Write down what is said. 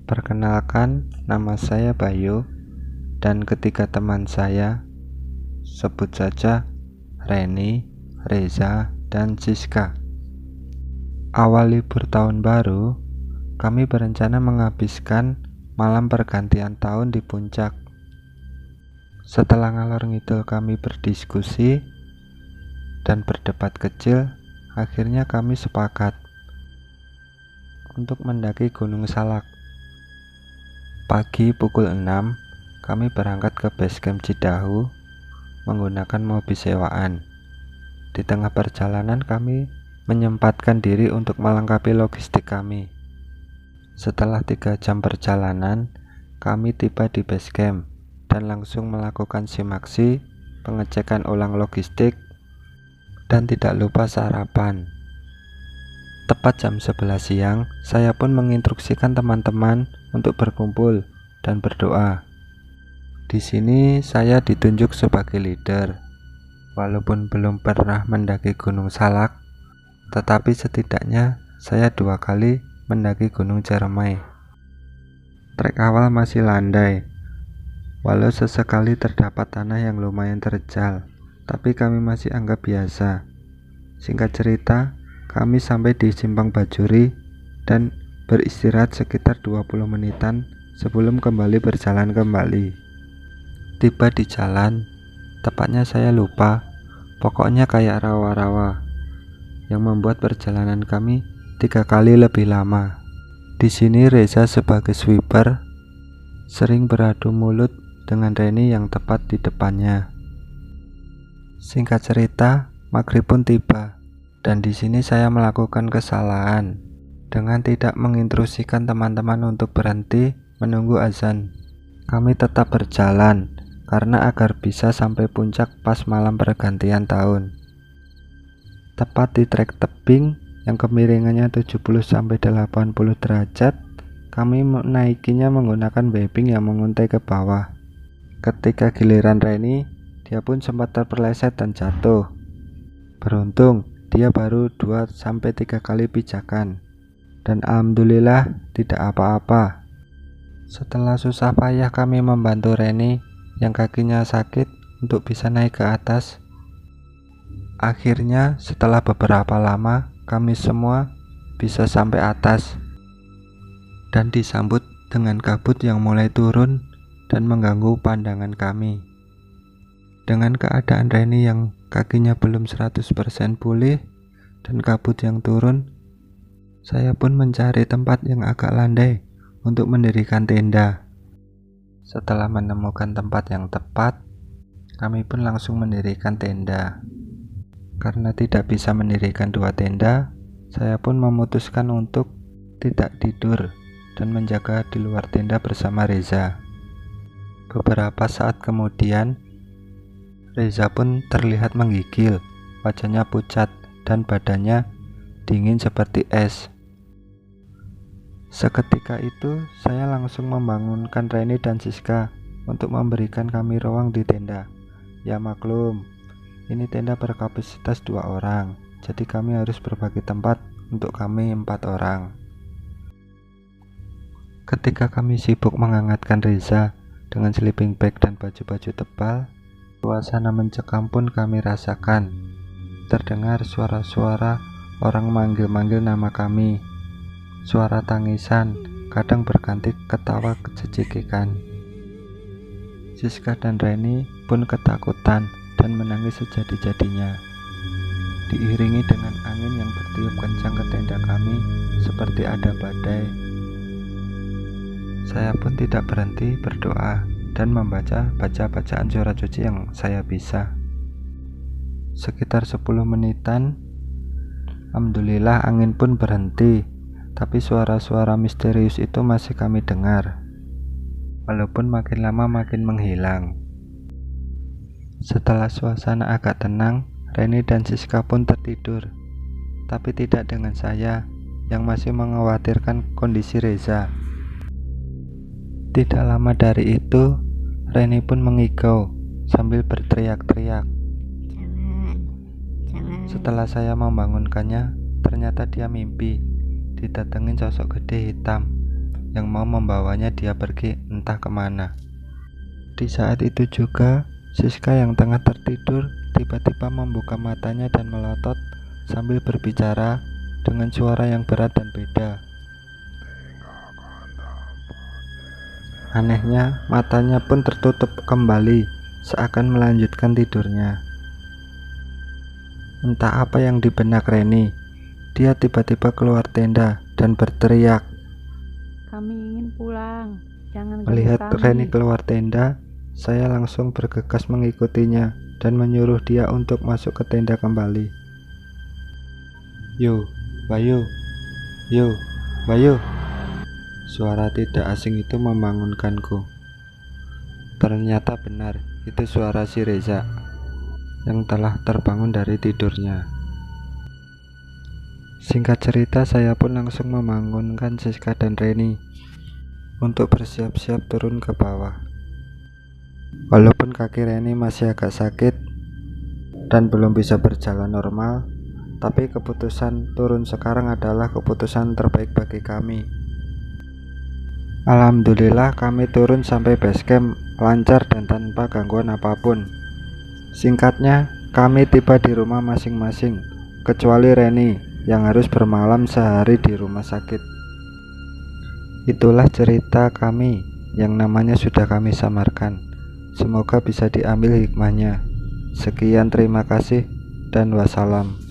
Perkenalkan, nama saya Bayu dan ketiga teman saya, sebut saja Reni, Reza, dan Siska. Awal libur tahun baru, kami berencana menghabiskan malam pergantian tahun di puncak. Setelah ngalor ngidul kami berdiskusi dan berdebat kecil, akhirnya kami sepakat untuk mendaki Gunung Salak. Pagi pukul 6, kami berangkat ke basecamp Cidahu menggunakan mobil sewaan. Di tengah perjalanan kami menyempatkan diri untuk melengkapi logistik kami. Setelah 3 jam perjalanan, kami tiba di basecamp dan langsung melakukan simaksi, pengecekan ulang logistik, dan tidak lupa sarapan. Tepat jam 11 siang, saya pun menginstruksikan teman-teman untuk berkumpul dan berdoa. Di sini saya ditunjuk sebagai leader. Walaupun belum pernah mendaki Gunung Salak, tetapi setidaknya saya 2 kali mendaki Gunung Ciremai. Trek awal masih landai, walau sesekali terdapat tanah yang lumayan terjal, tapi kami masih anggap biasa. Singkat cerita, kami sampai di Simpang Bajuri dan beristirahat sekitar 20 menitan sebelum kembali berjalan kembali. Tiba di jalan, tepatnya saya lupa, pokoknya kayak rawa-rawa, yang membuat perjalanan kami 3 kali lebih lama. Di sini Reza sebagai sweeper sering beradu mulut dengan Reni yang tepat di depannya. Singkat cerita, maghrib pun tiba. Dan di sini saya melakukan kesalahan dengan tidak menginstruksikan teman-teman untuk berhenti menunggu azan. Kami tetap berjalan karena agar bisa sampai puncak pas malam pergantian tahun. Tepat di trek tebing yang kemiringannya 70-80 derajat, kami menaikinya menggunakan webbing yang menguntai ke bawah. Ketika giliran Reni, dia pun sempat terpeleset dan jatuh. Beruntung dia baru 2-3 kali pijakan, dan alhamdulillah tidak apa-apa. Setelah susah payah kami membantu Reni yang kakinya sakit untuk bisa naik ke atas. Akhirnya setelah beberapa lama kami semua bisa sampai atas dan disambut dengan kabut yang mulai turun dan mengganggu pandangan kami. Dengan keadaan Reni yang kakinya belum 100% pulih dan kabut yang turun, saya pun mencari tempat yang agak landai untuk mendirikan tenda. Setelah menemukan tempat yang tepat, kami pun langsung mendirikan tenda. Karena tidak bisa mendirikan 2 tenda, saya pun memutuskan untuk tidak tidur dan menjaga di luar tenda bersama Reza. Beberapa saat kemudian, Reza pun terlihat menggigil, wajahnya pucat dan badannya dingin seperti es. Seketika itu, saya langsung membangunkan Reni dan Siska untuk memberikan kami ruang di tenda. Ya maklum, ini tenda berkapasitas 2 orang, jadi kami harus berbagi tempat untuk kami 4 orang. Ketika kami sibuk menghangatkan Reza dengan sleeping bag dan baju-baju tebal, suasana mencekam pun kami rasakan. Terdengar suara-suara orang manggil-manggil nama kami. Suara tangisan, kadang berganti ketawa kecekikikan. Siska dan Reni pun ketakutan dan menangis sejadi-jadinya. Diiringi dengan angin yang bertiup kencang ke tenda kami seperti ada badai. Saya pun tidak berhenti berdoa dan membaca bacaan surat suci yang saya bisa. Sekitar 10 menitan, alhamdulillah angin pun berhenti, tapi suara-suara misterius itu masih kami dengar, walaupun makin lama makin menghilang. Setelah suasana agak tenang, Reni dan Siska pun tertidur, tapi tidak dengan saya yang masih mengkhawatirkan kondisi Reza. Tidak lama dari itu, Reni pun mengigau sambil berteriak-teriak. Setelah saya membangunkannya, ternyata dia mimpi didatengin sosok gede hitam yang mau membawanya dia pergi entah kemana. Di saat itu juga, Siska yang tengah tertidur tiba-tiba membuka matanya dan melotot sambil berbicara dengan suara yang berat dan beda. Anehnya, matanya pun tertutup kembali, seakan melanjutkan tidurnya. Entah apa yang di benak Reni, dia tiba-tiba keluar tenda dan berteriak. Kami ingin pulang, jangan ganggu Melihat kami. Reni keluar tenda, saya langsung bergegas mengikutinya dan menyuruh dia untuk masuk ke tenda kembali. Yo, Bayu, yo, Bayu. Suara tidak asing itu membangunkanku. Ternyata benar, itu suara si Reza yang telah terbangun dari tidurnya. Singkat cerita, saya pun langsung membangunkan Siska dan Reni untuk bersiap-siap turun ke bawah. Walaupun kaki Reni masih agak sakit dan belum bisa berjalan normal, tapi keputusan turun sekarang adalah keputusan terbaik bagi kami. Alhamdulillah kami turun sampai base camp lancar dan tanpa gangguan apapun. Singkatnya, kami tiba di rumah masing-masing, kecuali Reni yang harus bermalam sehari di rumah sakit. Itulah cerita kami yang namanya sudah kami samarkan. Semoga bisa diambil hikmahnya. Sekian, terima kasih dan wassalam.